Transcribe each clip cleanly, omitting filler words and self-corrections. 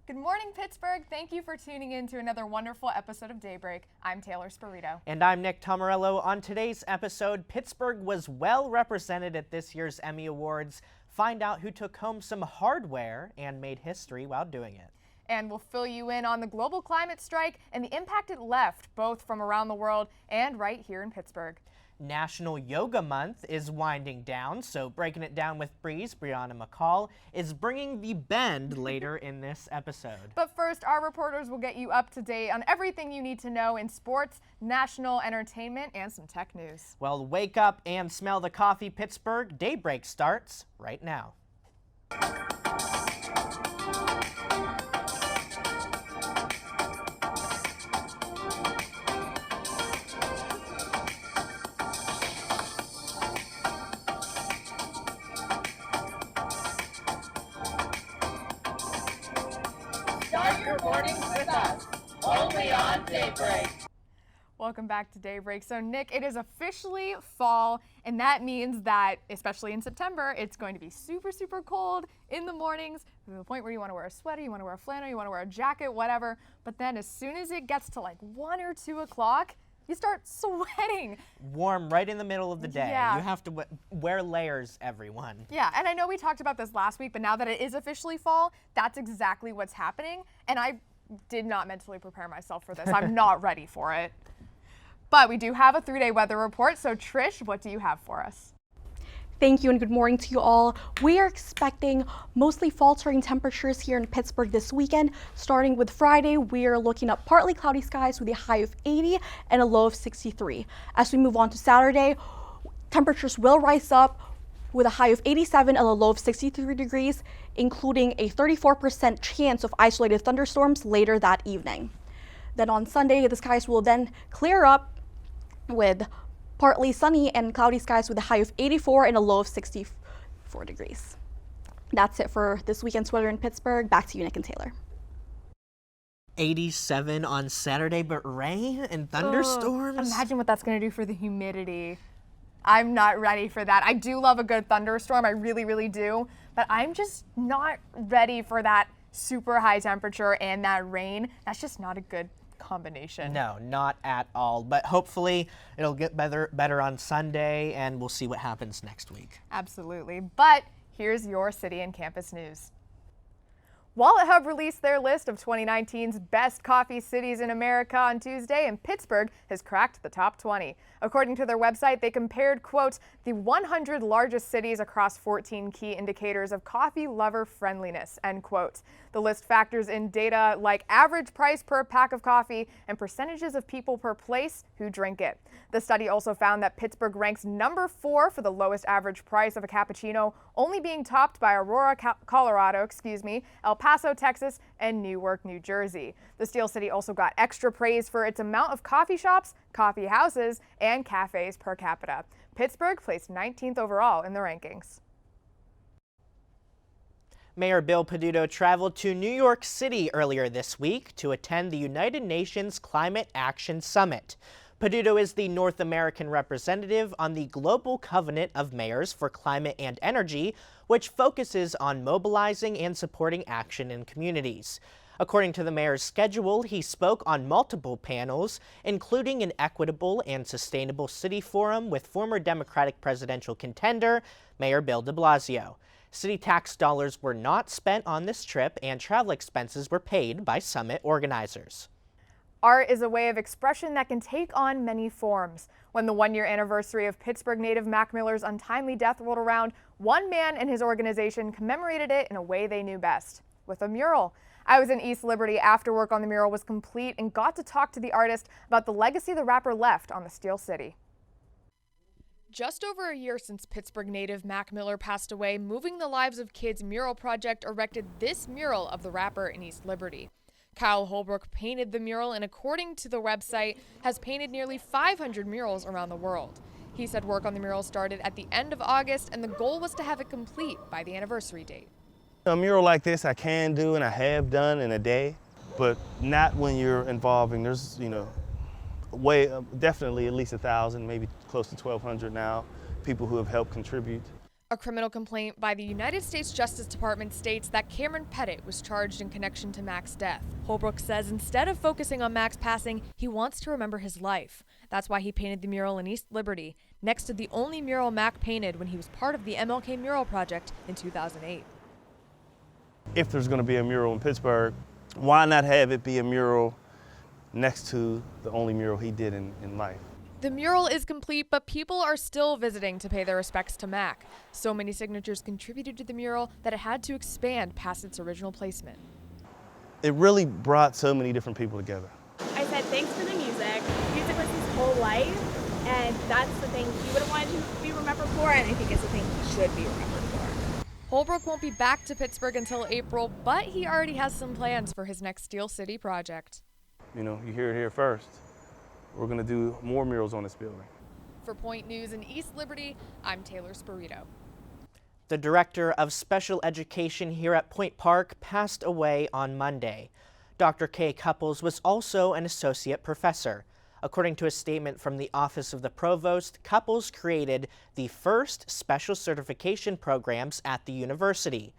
Good morning, Pittsburgh. Thank you for tuning in to another wonderful episode of Daybreak. I'm Taylor Spirito. And I'm Nick Tomarello. On today's episode, Pittsburgh was well represented at this year's Emmy Awards. Find out who took home some hardware and made history while doing it. And we'll fill you in on the global climate strike and the impact it left, both from around the world and right here in Pittsburgh. National Yoga Month is winding down, so Breaking It Down with Bree's, Brianna McCall, is bringing the bend later in this episode. But first, our reporters will get you up to date on everything you need to know in sports, national entertainment, and some tech news. Well, wake up and smell the coffee, Pittsburgh. Daybreak starts right now. Start your mornings with us, only on Daybreak. Welcome back to Daybreak. So Nick, it is officially fall, and that means that, especially in September, it's going to be super, super cold in the mornings to the point where you want to wear a sweater, you want to wear a flannel, you want to wear a jacket, whatever. But then as soon as it gets to like 1 or 2 o'clock, you start sweating. Warm right in the middle of the day. Yeah. You have to wear layers, everyone. Yeah, and I know we talked about this last week, but now that it is officially fall, that's exactly what's happening. And I did not mentally prepare myself for this. I'm not ready for it. But we do have a 3-day weather report. So Trish, what do you have for us? Thank you and good morning to you all. We are expecting mostly faltering temperatures here in Pittsburgh this weekend. Starting with Friday, we are looking at partly cloudy skies with a high of 80 and a low of 63. As we move on to Saturday, temperatures will rise up with a high of 87 and a low of 63 degrees, including a 34% chance of isolated thunderstorms later that evening. Then on Sunday, the skies will then clear up with partly sunny and cloudy skies with a high of 84 and a low of 64 degrees. That's it for this weekend's weather in Pittsburgh. Back to you, Nick and Taylor. 87 on Saturday, but rain and thunderstorms? Imagine what that's going to do for the humidity. I'm not ready for that. I do love a good thunderstorm. I really, really do. But I'm just not ready for that super high temperature and that rain. That's just not a good combination. No, not at all. But hopefully it'll get better on Sunday, and we'll see what happens next week. Absolutely. But here's your city and campus news. Wallet Hub released their list of 2019's best coffee cities in America on Tuesday, and Pittsburgh has cracked the top 20. According to their website, they compared, quote, the 100 largest cities across 14 key indicators of coffee lover friendliness, end quote. The list factors in data like average price per pack of coffee and percentages of people per place who drink it. The study also found that Pittsburgh ranks number 4 for the lowest average price of a cappuccino, only being topped by Aurora, Colorado, El Paso, Texas, and Newark, New Jersey. The Steel City also got extra praise for its amount of coffee shops, coffee houses, and cafes per capita. Pittsburgh placed 19th overall in the rankings. Mayor Bill Peduto traveled to New York City earlier this week to attend the United Nations Climate Action Summit. Peduto is the North American representative on the Global Covenant of Mayors for Climate and Energy, which focuses on mobilizing and supporting action in communities. According to the mayor's schedule, he spoke on multiple panels, including an equitable and sustainable city forum with former Democratic presidential contender, Mayor Bill de Blasio. City tax dollars were not spent on this trip, and travel expenses were paid by summit organizers. Art is a way of expression that can take on many forms. When the 1-year anniversary of Pittsburgh native Mac Miller's untimely death rolled around, one man and his organization commemorated it in a way they knew best, with a mural. I was in East Liberty after work on the mural was complete and got to talk to the artist about the legacy the rapper left on the Steel City. Just over a year since Pittsburgh native Mac Miller passed away, Moving the Lives of Kids mural project erected this mural of the rapper in East Liberty. Kyle Holbrooke painted the mural and, according to the website, has painted nearly 500 murals around the world. He said work on the mural started at the end of August and the goal was to have it complete by the anniversary date. A mural like this I can do and I have done in a day, but not when you're involving, there's, definitely at least 1,000, maybe close to 1,200 now, people who have helped contribute. A criminal complaint by the United States Justice Department states that Cameron Pettit was charged in connection to Mac's death. Holbrooke says instead of focusing on Mac's passing, he wants to remember his life. That's why he painted the mural in East Liberty, next to the only mural Mac painted when he was part of the MLK Mural Project in 2008. If there's going to be a mural in Pittsburgh, why not have it be a mural next to the only mural he did in life? The mural is complete, but people are still visiting to pay their respects to Mac. So many signatures contributed to the mural that it had to expand past its original placement. It really brought so many different people together. I said thanks for the music. Music was his whole life, and that's the thing he would have wanted to be remembered for, and I think it's the thing he should be remembered for. Holbrooke won't be back to Pittsburgh until April, but he already has some plans for his next Steel City project. You know, you hear it here first. We're going to do more murals on this building. For Point News in East Liberty, I'm Taylor Spirito. The director of special education here at Point Park passed away on Monday. Dr. Kay Couples was also an associate professor. According to a statement from the Office of the Provost, Couples created the first special certification programs at the university.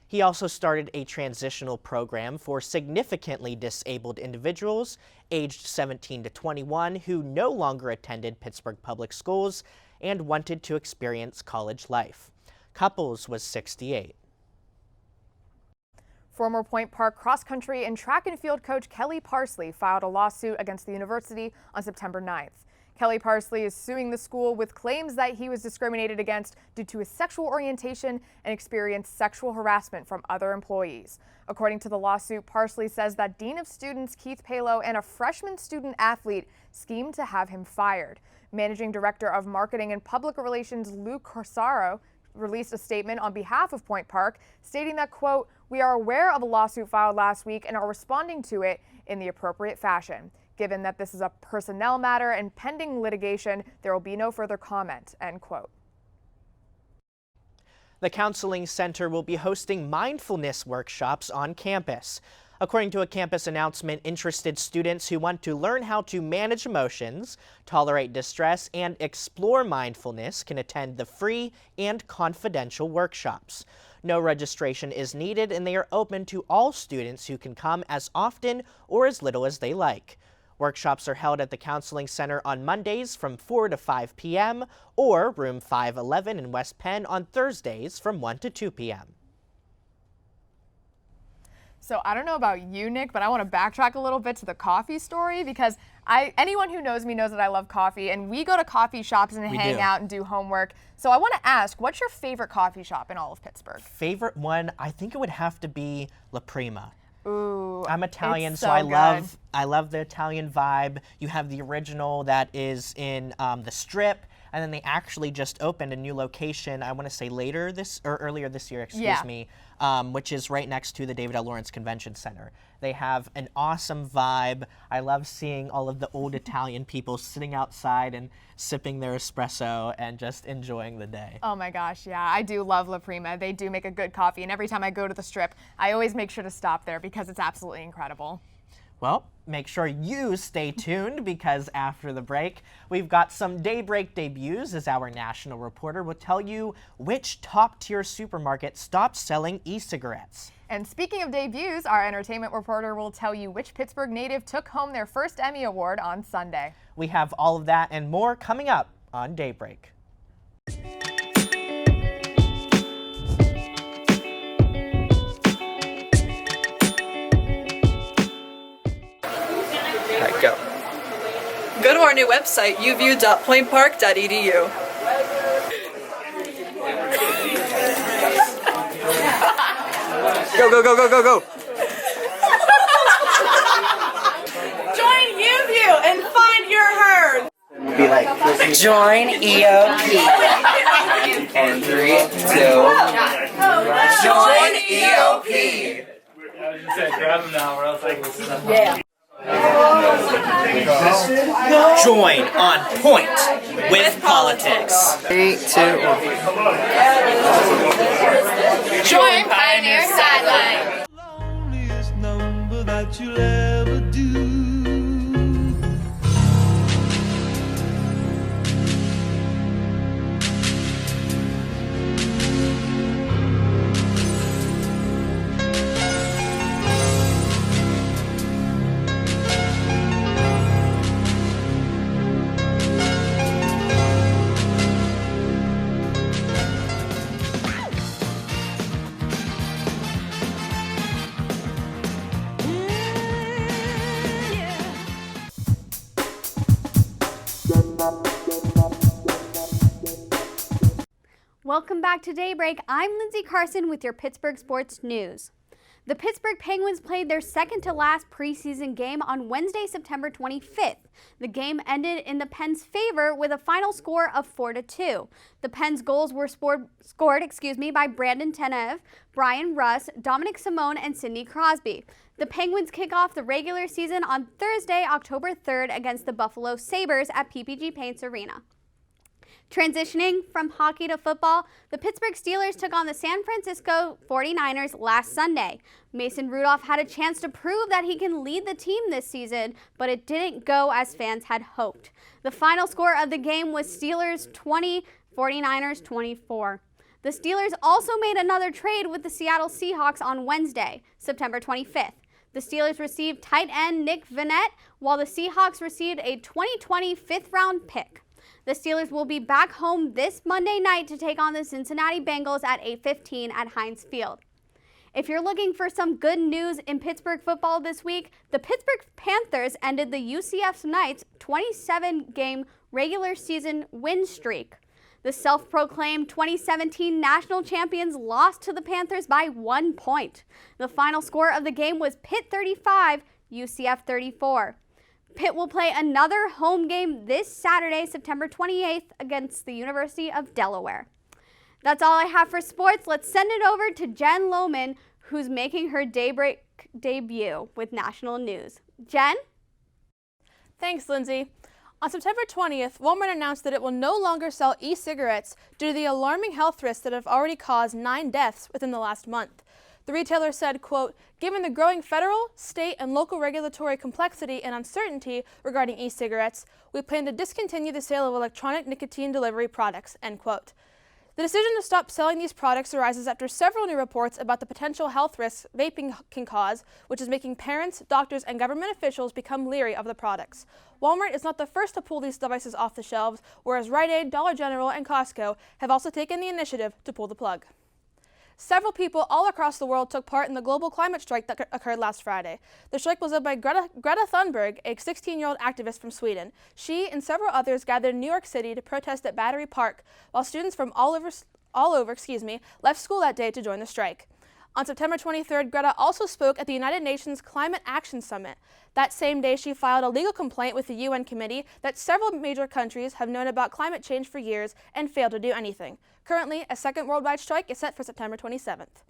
He also started a transitional program for significantly disabled individuals aged 17 to 21 who no longer attended Pittsburgh Public Schools and wanted to experience college life. Couples was 68. Former Point Park cross-country and track and field coach Kelly Parsley filed a lawsuit against the university on September 9th. Kelly Parsley is suing the school with claims that he was discriminated against due to his sexual orientation and experienced sexual harassment from other employees. According to the lawsuit, Parsley says that Dean of Students Keith Palo and a freshman student athlete schemed to have him fired. Managing Director of Marketing and Public Relations Lou Corsaro released a statement on behalf of Point Park stating that, quote, "We are aware of a lawsuit filed last week and are responding to it in the appropriate fashion. Given that this is a personnel matter and pending litigation, there will be no further comment," end quote. The Counseling Center will be hosting mindfulness workshops on campus. According to a campus announcement, interested students who want to learn how to manage emotions, tolerate distress, and explore mindfulness can attend the free and confidential workshops. No registration is needed, and they are open to all students who can come as often or as little as they like. Workshops are held at the Counseling Center on Mondays from 4 to 5 p.m. or room 511 in West Penn on Thursdays from 1 to 2 p.m. So I don't know about you, Nick, but I want to backtrack a little bit to the coffee story because anyone who knows me knows that I love coffee, and we go to coffee shops and hang out and do homework. So I want to ask, what's your favorite coffee shop in all of Pittsburgh? Favorite one, I think it would have to be Prima. Ooh, I'm Italian, so so I love the Italian vibe. You have the original that is in the Strip, and then they actually just opened a new location. I want to say earlier this year, excuse me, which is right next to the David L. Lawrence Convention Center. They have an awesome vibe. I love seeing all of the old Italian people sitting outside and sipping their espresso and just enjoying the day. Oh my gosh, yeah, I do love La Prima. They do make a good coffee, and every time I go to the Strip, I always make sure to stop there because it's absolutely incredible. Well, make sure you stay tuned because after the break, we've got some Daybreak debuts as our national reporter will tell you which top-tier supermarket stopped selling e-cigarettes. And speaking of debuts, our entertainment reporter will tell you which Pittsburgh native took home their first Emmy Award on Sunday. We have all of that and more coming up on Daybreak. Go. Go to our new website, uview.pointpark.edu. Go, go, go, go, go, go. Join UView and find your herd. Be like, join EOP. And 3, 2, join EOP. I was just saying, grab them now, or else I can listen up. Yeah. Join On Point with Politics. 3, 2, 1. Join Pioneer Sideline. Loneliest number that you'll ever do. Welcome back to Daybreak. I'm Lindsay Carson with your Pittsburgh Sports News. The Pittsburgh Penguins played their second-to-last preseason game on Wednesday, September 25th. The game ended in the Pens' favor with a final score of 4-2. The Pens' goals were scored by Brandon Tanev, Brian Russ, Dominic Simone, and Sidney Crosby. The Penguins kick off the regular season on Thursday, October 3rd against the Buffalo Sabres at PPG Paints Arena. Transitioning from hockey to football, the Pittsburgh Steelers took on the San Francisco 49ers last Sunday. Mason Rudolph had a chance to prove that he can lead the team this season, but it didn't go as fans had hoped. The final score of the game was Steelers 20, 49ers 24. The Steelers also made another trade with the Seattle Seahawks on Wednesday, September 25th. The Steelers received tight end Nick Vannett, while the Seahawks received a 2020 fifth-round pick. The Steelers will be back home this Monday night to take on the Cincinnati Bengals at 8:15 at Heinz Field. If you're looking for some good news in Pittsburgh football this week, the Pittsburgh Panthers ended the UCF Knights' 27-game regular season win streak. The self-proclaimed 2017 national champions lost to the Panthers by 1 point. The final score of the game was Pitt 35, UCF 34. Pitt will play another home game this Saturday, September 28th, against the University of Delaware. That's all I have for sports. Let's send it over to Jen Lohman, who's making her Daybreak debut with national news. Jen? Thanks, Lindsay. On September 20th, Walmart announced that it will no longer sell e-cigarettes due to the alarming health risks that have already caused 9 deaths within the last month. The retailer said, quote, "Given the growing federal, state, and local regulatory complexity and uncertainty regarding e-cigarettes, we plan to discontinue the sale of electronic nicotine delivery products," end quote. The decision to stop selling these products arises after several new reports about the potential health risks vaping can cause, which is making parents, doctors, and government officials become leery of the products. Walmart is not the first to pull these devices off the shelves, whereas Rite Aid, Dollar General, and Costco have also taken the initiative to pull the plug. Several people all across the world took part in the global climate strike that occurred last Friday. The strike was led by Greta Thunberg, a 16-year-old activist from Sweden. She and several others gathered in New York City to protest at Battery Park, while students from all over left school that day to join the strike. On September 23rd, Greta also spoke at the United Nations Climate Action Summit. That same day, she filed a legal complaint with the UN committee that several major countries have known about climate change for years and failed to do anything. Currently, a second worldwide strike is set for September 27th.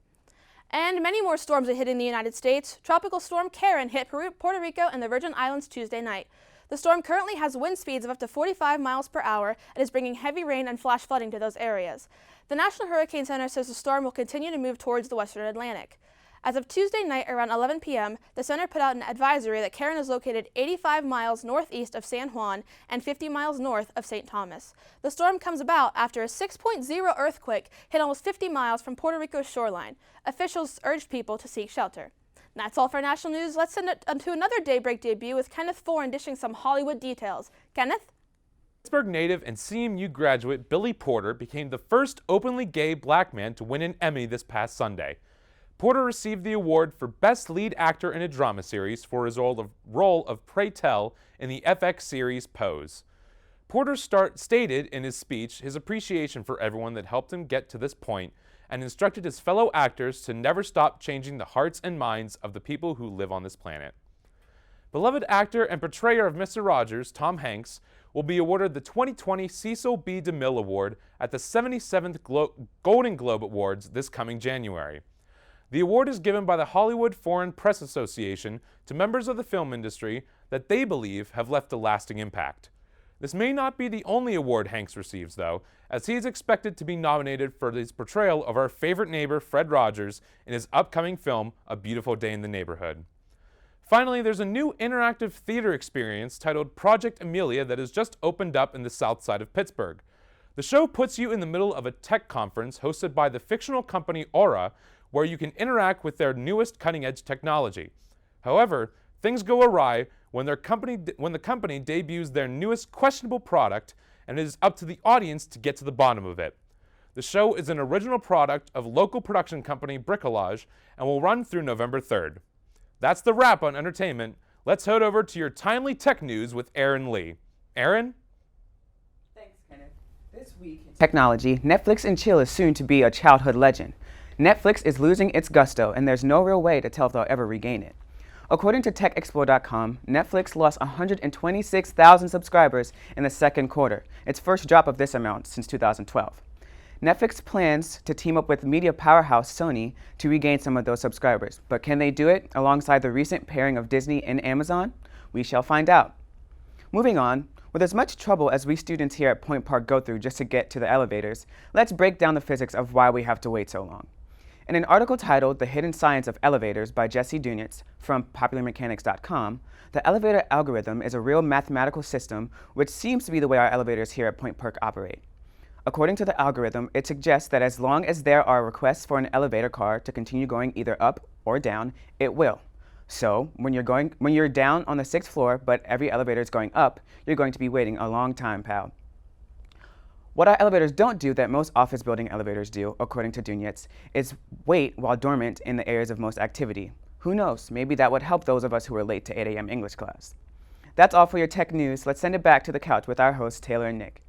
And many more storms are hitting the United States. Tropical Storm Karen hit Puerto Rico and the Virgin Islands Tuesday night. The storm currently has wind speeds of up to 45 miles per hour and is bringing heavy rain and flash flooding to those areas. The National Hurricane Center says the storm will continue to move towards the western Atlantic. As of Tuesday night around 11 p.m., the center put out an advisory that Karen is located 85 miles northeast of San Juan and 50 miles north of St. Thomas. The storm comes about after a 6.0 earthquake hit almost 50 miles from Puerto Rico's shoreline. Officials urged people to seek shelter. That's all for national news. Let's send it to another Daybreak debut with Kenneth Foran dishing some Hollywood details. Kenneth? Pittsburgh native and CMU graduate Billy Porter became the first openly gay black man to win an Emmy this past Sunday. Porter received the award for Best Lead Actor in a Drama Series for his role of Pray Tell in the FX series Pose. Porter stated in his speech his appreciation for everyone that helped him get to this point and instructed his fellow actors to never stop changing the hearts and minds of the people who live on this planet. Beloved actor and portrayer of Mr. Rogers, Tom Hanks, will be awarded the 2020 Cecil B. DeMille Award at the 77th Golden Globe Awards this coming January. The award is given by the Hollywood Foreign Press Association to members of the film industry that they believe have left a lasting impact. This may not be the only award Hanks receives, though, as he is expected to be nominated for his portrayal of our favorite neighbor, Fred Rogers, in his upcoming film, A Beautiful Day in the Neighborhood. Finally, there's a new interactive theater experience titled Project Amelia that has just opened up in the south side of Pittsburgh. The show puts you in the middle of a tech conference hosted by the fictional company Aura, where you can interact with their newest cutting-edge technology. However, things go awry when the company debuts their newest questionable product, and it is up to the audience to get to the bottom of it. The show is an original product of local production company Bricolage and will run through November 3rd. That's the wrap on entertainment. Let's head over to your timely tech news with Aaron Lee. Aaron? Technology, Netflix and chill is soon to be a childhood legend. Netflix is losing its gusto, and there's no real way to tell if they'll ever regain it. According to TechExpo.com, Netflix lost 126,000 subscribers in the second quarter, its first drop of this amount since 2012. Netflix plans to team up with media powerhouse Sony to regain some of those subscribers, but can they do it alongside the recent pairing of Disney and Amazon? We shall find out. Moving on, with as much trouble as we students here at Point Park go through just to get to the elevators, let's break down the physics of why we have to wait so long. In an article titled The Hidden Science of Elevators by Jesse Dunitz from PopularMechanics.com, the elevator algorithm is a real mathematical system which seems to be the way our elevators here at Point Park operate. According to the algorithm, it suggests that as long as there are requests for an elevator car to continue going either up or down, it will. So, when you're down on the 6th floor, but every elevator is going up, you're going to be waiting a long time, pal. What our elevators don't do that most office building elevators do, according to Dunitz, is wait while dormant in the areas of most activity. Who knows, maybe that would help those of us who are late to 8 a.m. English class. That's all for your tech news. Let's send it back to the couch with our hosts, Taylor and Nick.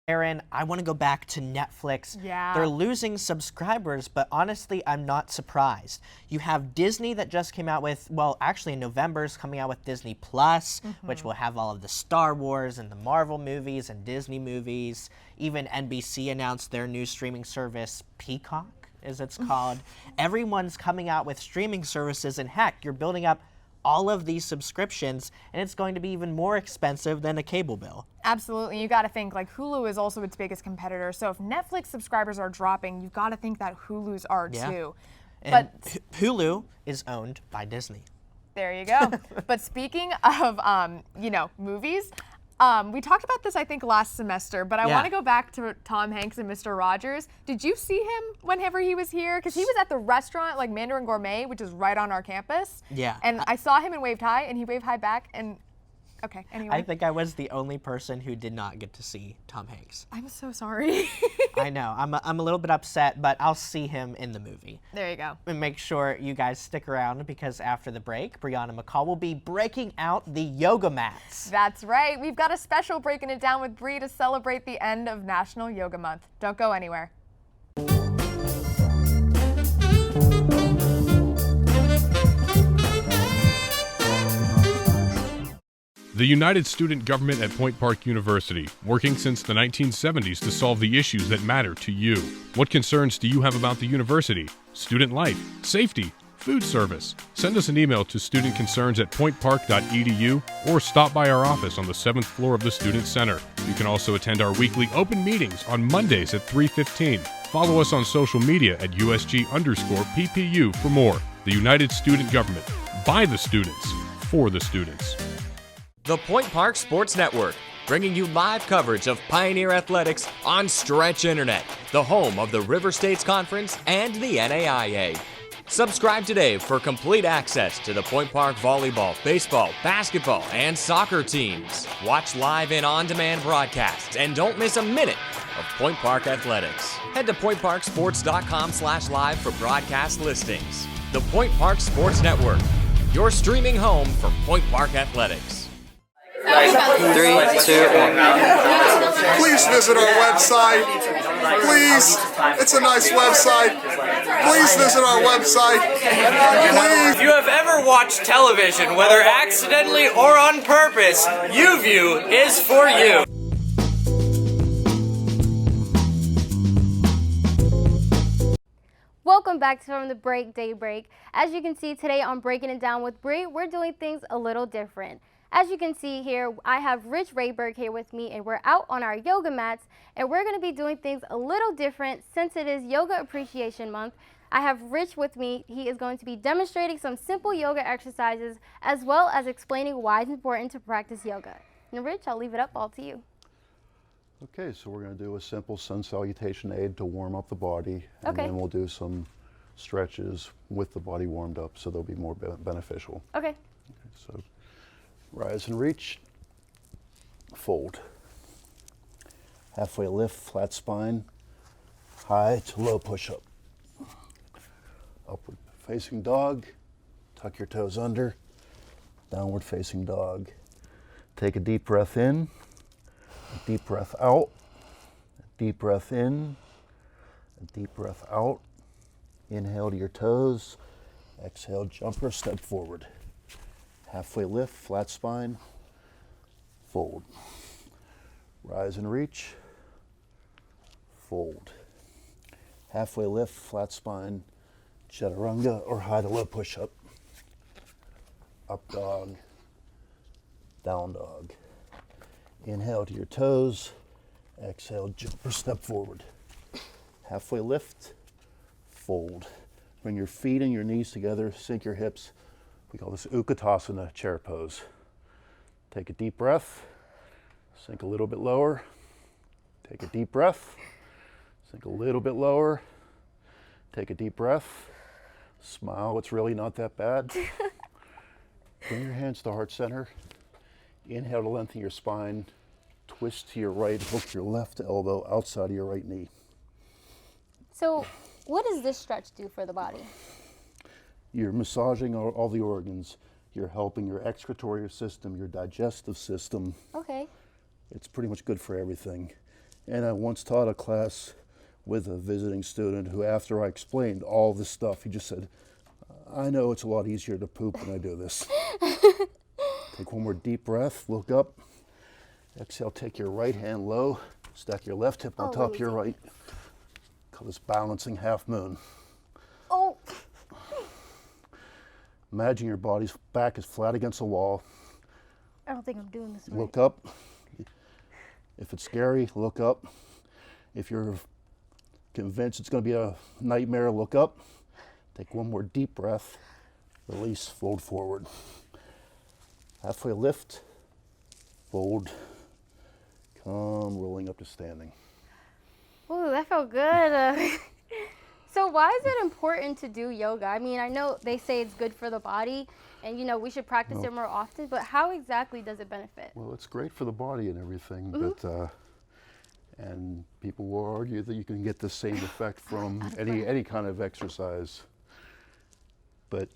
Aaron, I want to go back to Netflix. Yeah. They're losing subscribers, but honestly, I'm not surprised. You have Disney that just came out with, well, actually in November is coming out with Disney Plus, which will have all of the Star Wars and the Marvel movies and Disney movies. Even NBC announced their new streaming service, Peacock, as it's called. Everyone's coming out with streaming services, and heck, you're building up all of these subscriptions, and it's going to be even more expensive than a cable bill. Absolutely. You got to think, like, Hulu is also its biggest competitor. So if Netflix subscribers are dropping, you've got to think that Hulu's are too. And Hulu is owned by Disney. There you go. But speaking of, movies, we talked about this, I think, last semester, but I want to go back to Tom Hanks and Mr. Rogers. Did you see him whenever he was here? Because he was at the restaurant, like Mandarin Gourmet, which is right on our campus. Yeah. And I saw him and waved hi, and he waved hi back, and okay, anyway. I think I was the only person who did not get to see Tom Hanks. I'm so sorry. I know. I'm a little bit upset, but I'll see him in the movie. There you go. And make sure you guys stick around, because after the break, Brianna McCall will be breaking out the yoga mats. That's right. We've got a special Breaking It Down with Bree to celebrate the end of National Yoga Month. Don't go anywhere. The United Student Government at Point Park University, working since the 1970s to solve the issues that matter to you. What concerns do you have about the university? Student life, safety, food service? Send us an email to studentconcerns@pointpark.edu or stop by our office on the 7th floor of the Student Center. You can also attend our weekly open meetings on Mondays at 3:15. Follow us on social media at USG_PPU for more. The United Student Government, by the students, for the students. The Point Park Sports Network, bringing you live coverage of Pioneer Athletics on Stretch Internet, the home of the River States Conference and the NAIA. Subscribe today for complete access to the Point Park volleyball, baseball, basketball, and soccer teams. Watch live and on-demand broadcasts, and don't miss a minute of Point Park Athletics. Head to pointparksports.com/live for broadcast listings. The Point Park Sports Network, your streaming home for Point Park Athletics. 3, 2, 1. Please visit our website. Please, it's a nice website. Please visit our website. Please. If you have ever watched television, whether accidentally or on purpose, YouView is for you. Welcome back from the break, Daybreak. As you can see today on Breaking It Down with Bree, we're doing things a little different. As you can see here, I have Rich Rayberg here with me, and we're out on our yoga mats, and we're going to be doing things a little different since it is Yoga Appreciation Month. I have Rich with me. He is going to be demonstrating some simple yoga exercises as well as explaining why it's important to practice yoga. And Rich, I'll leave it up all to you. Okay, so we're going to do a simple sun salutation aid to warm up the body, and then we'll do some stretches with the body warmed up, so they'll be more beneficial. Okay. So rise and reach, fold. Halfway lift, flat spine, high to low push-up. Upward facing dog, tuck your toes under, downward facing dog. Take a deep breath in, a deep breath out. Deep breath in, a deep breath out. Inhale to your toes. Exhale, jumper, step forward. Halfway lift, flat spine, fold. Rise and reach, fold. Halfway lift, flat spine, chaturanga or high to low push-up. Up dog, down dog. Inhale to your toes. Exhale, jumper, step forward. Halfway lift, fold. Bring your feet and your knees together, sink your hips. We call this Utkatasana chair pose. Take a deep breath, sink a little bit lower. Take a deep breath, sink a little bit lower. Take a deep breath, smile, it's really not that bad. Bring your hands to heart center. Inhale to lengthen your spine. Twist to your right, hook your left elbow outside of your right knee. So what does this stretch do for the body? You're massaging all the organs. You're helping your excretory system, your digestive system. Okay. It's pretty much good for everything. And I once taught a class with a visiting student who, after I explained all this stuff, he just said, I know it's a lot easier to poop when I do this. Take one more deep breath, look up. Exhale, take your right hand low, stack your left hip on top of your right. Call this balancing half moon. Oh. Imagine your body's back is flat against the wall. I don't think I'm doing this right. Look up. If it's scary, look up. If you're convinced it's going to be a nightmare, look up. Take one more deep breath. Release, fold forward. Halfway lift, fold. Come rolling up to standing. Ooh, that felt good. So why is it important to do yoga? I mean, I know they say it's good for the body and, you know, we should practice it more often, but how exactly does it benefit? Well, it's great for the body and everything, but and people will argue that you can get the same effect from any kind of exercise. But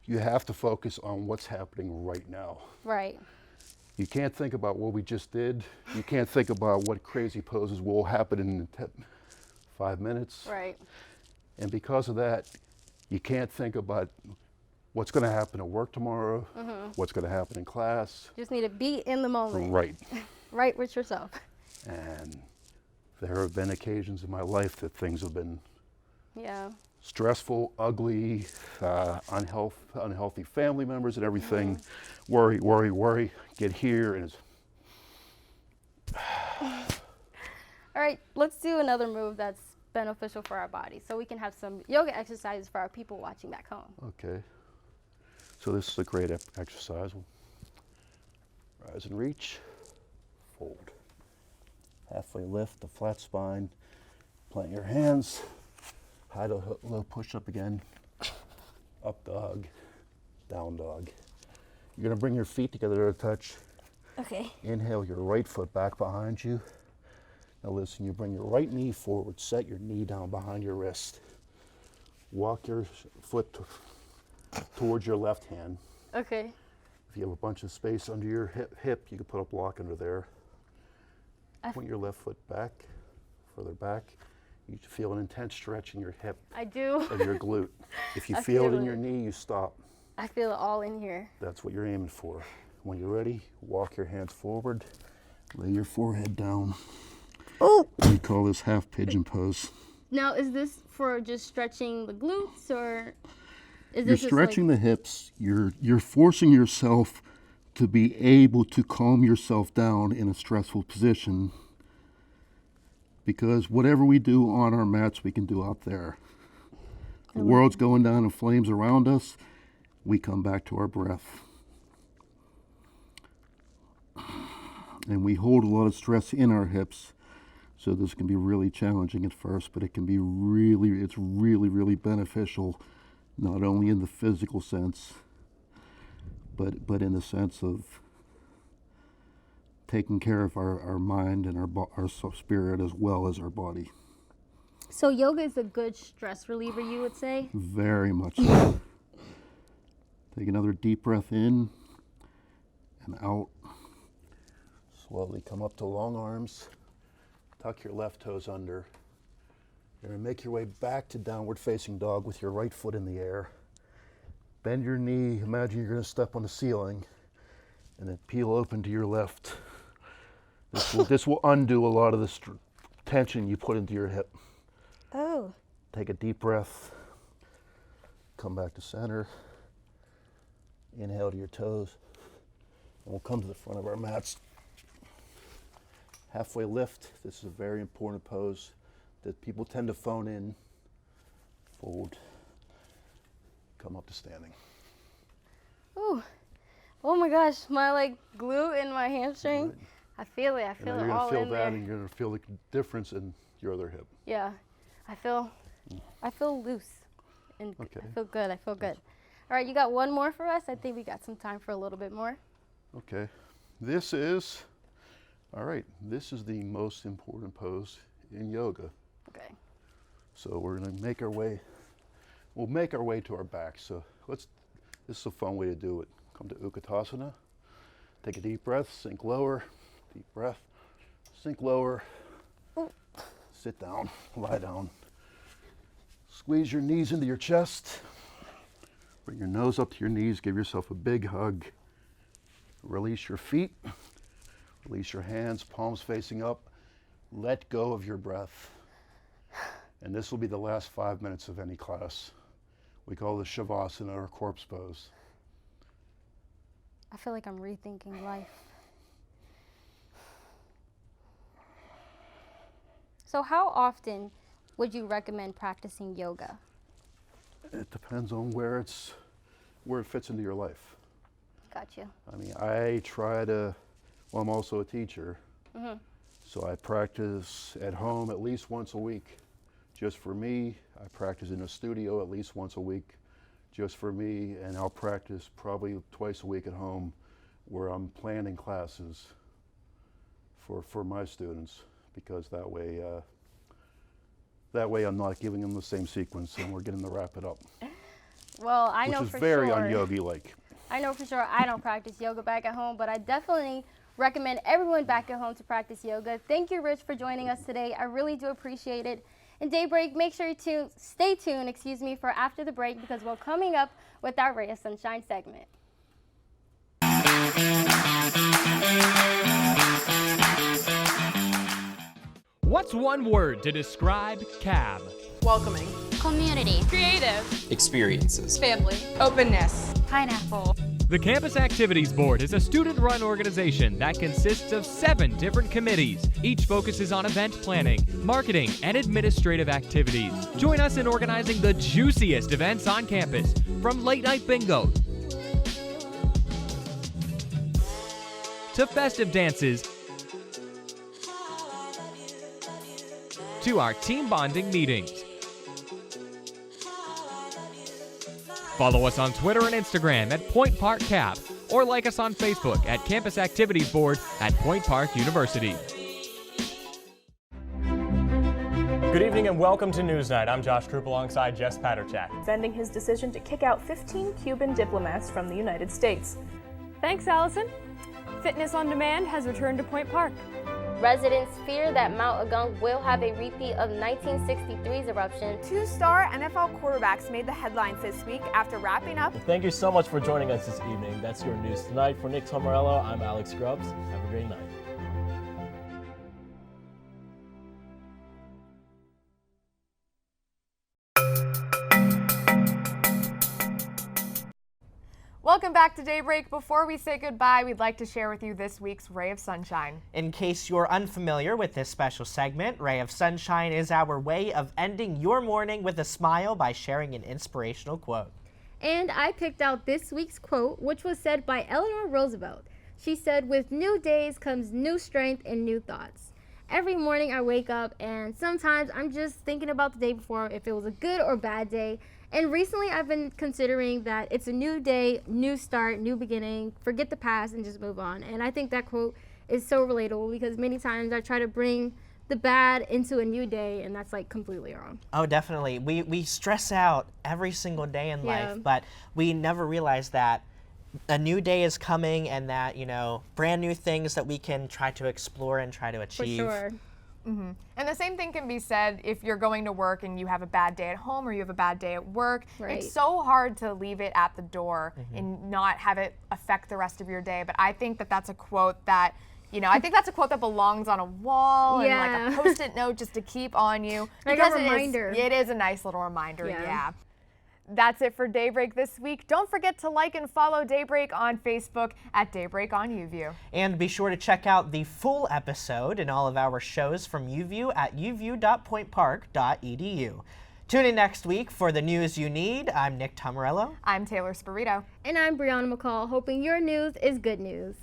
you have to focus on what's happening right now. Right. You can't think about what we just did. You can't think about what crazy poses will happen in 5 minutes. Right. And because of that, you can't think about what's going to happen at work tomorrow, what's going to happen in class. Just need to be in the moment. Right. Right with yourself. And there have been occasions in my life that things have been stressful, ugly, unhealthy family members and everything. Worry, worry, worry. Get here and it's... All right, let's do another move that's beneficial for our body so we can have some yoga exercises for our people watching back home. Okay. So this is a great exercise. Rise and reach, fold. Halfway lift, the flat spine. Plant your hands. High to low push up again. Up dog, down dog. You're gonna bring your feet together to touch. Okay. Inhale your right foot back behind you. Now listen, you bring your right knee forward, set your knee down behind your wrist. Walk your foot towards your left hand. Okay. If you have a bunch of space under your hip, you can put a block under there. Point your left foot back, further back. You feel an intense stretch in your hip. I do. And your glute. If you feel it in your knee, you stop. I feel it all in here. That's what you're aiming for. When you're ready, walk your hands forward, lay your forehead down. Oh! We call this half pigeon pose. Now, is this for just stretching the glutes, or is this You're stretching the hips. You're forcing yourself to be able to calm yourself down in a stressful position, because whatever we do on our mats, we can do out there. The world's going down in flames around us. We come back to our breath. And we hold a lot of stress in our hips. So this can be really challenging at first, but it can be it's really beneficial, not only in the physical sense, but in the sense of taking care of our mind and our spirit as well as our body. So yoga is a good stress reliever, you would say? Very much so. Take another deep breath in and out. Slowly come up to long arms. tuck your left toes under. You're going to make your way back to downward facing dog with your right foot in the air. Bend your knee, imagine you're going to step on the ceiling, and then peel open to your left. This will undo a lot of the tension you put into your hip. Oh. Take a deep breath. Come back to center. Inhale to your toes. And we'll come to the front of our mats. Halfway lift. This is a very important pose that people tend to phone in. Fold. Come up to standing. Ooh. Oh my gosh, my like glute in my hamstring. Right. I feel it. I feel it all in there. You're going to feel that, and you're going to feel the difference in your other hip. Yeah. I feel loose. And Okay. I feel good. I feel good. All right, you got one more for us? I think we got some time for a little bit more. Okay. This is the most important pose in yoga. Okay. So we're going to make our way, we'll make our way to our back. So this is a fun way to do it. Come to Utkatasana. Take a deep breath, sink lower. Deep breath, sink lower. Ooh. Sit down, lie down. Squeeze your knees into your chest. Bring your nose up to your knees, give yourself a big hug. Release your feet. Release your hands, palms facing up. Let go of your breath. And this will be the last 5 minutes of any class. We call this Shavasana, or corpse pose. I feel like I'm rethinking life. So how often would you recommend practicing yoga? It depends on where it fits into your life. Got you. I mean, I'm also a teacher. Mm-hmm. So I practice at home at least once a week. Just for me, I practice in a studio at least once a week, just for me, and I'll practice probably twice a week at home where I'm planning classes for my students, because that way I'm not giving them the same sequence and we're getting to wrap it up. Well, I know for sure. Which is very un-yogi-like. I know for sure I don't practice yoga back at home, but I definitely recommend everyone back at home to practice yoga. Thank you, Rich, for joining us today. I really do appreciate it. And Daybreak, make sure to stay tuned, for after the break, because we're coming up with our Ray of Sunshine segment. What's one word to describe CAB? Welcoming. Community. Creative. Experiences. Family. Openness. Pineapple. The Campus Activities Board is a student-run organization that consists of 7 different committees. Each focuses on event planning, marketing, and administrative activities. Join us in organizing the juiciest events on campus, from late-night bingo to festive dances to our team bonding meetings. Follow us on Twitter and Instagram at Point Park Cap, or like us on Facebook at Campus Activities Board at Point Park University. Good evening and welcome to Newsnight. I'm Josh Troop alongside Jess Paterchak. Defending his decision to kick out 15 Cuban diplomats from the United States. Thanks, Allison. Fitness on Demand has returned to Point Park. Residents fear that Mount Agung will have a repeat of 1963's eruption. 2-star NFL quarterbacks made the headlines this week after wrapping up. Thank you so much for joining us this evening. That's your news tonight. For Nick Tomarello, I'm Alex Grubbs. Have a great night. Welcome back to Daybreak. Before we say goodbye, we'd like to share with you this week's Ray of Sunshine. In case you're unfamiliar with this special segment, Ray of Sunshine is our way of ending your morning with a smile by sharing an inspirational quote. And I picked out this week's quote, which was said by Eleanor Roosevelt. She said, "With new days comes new strength and new thoughts." Every morning I wake up and sometimes I'm just thinking about the day before, if it was a good or bad day. And recently I've been considering that it's a new day, new start, new beginning, forget the past and just move on. And I think that quote is so relatable because many times I try to bring the bad into a new day and that's like completely wrong. Oh, definitely. We stress out every single day in life, but we never realize that a new day is coming and that, brand new things that we can try to explore and try to achieve. For sure. And the same thing can be said if you're going to work and you have a bad day at home or you have a bad day at work. Right. It's so hard to leave it at the door and not have it affect the rest of your day. But I think that that's a quote that, I think that's a quote that belongs on a wall and like a Post-it note just to keep on you. Like because a reminder. It is a nice little reminder, Yeah. That's it for Daybreak this week. Don't forget to like and follow Daybreak on Facebook at Daybreak on UView. And be sure to check out the full episode and all of our shows from UView at uview.pointpark.edu. Tune in next week for the news you need. I'm Nick Tomarello. I'm Taylor Spirito. And I'm Brianna McCall, hoping your news is good news.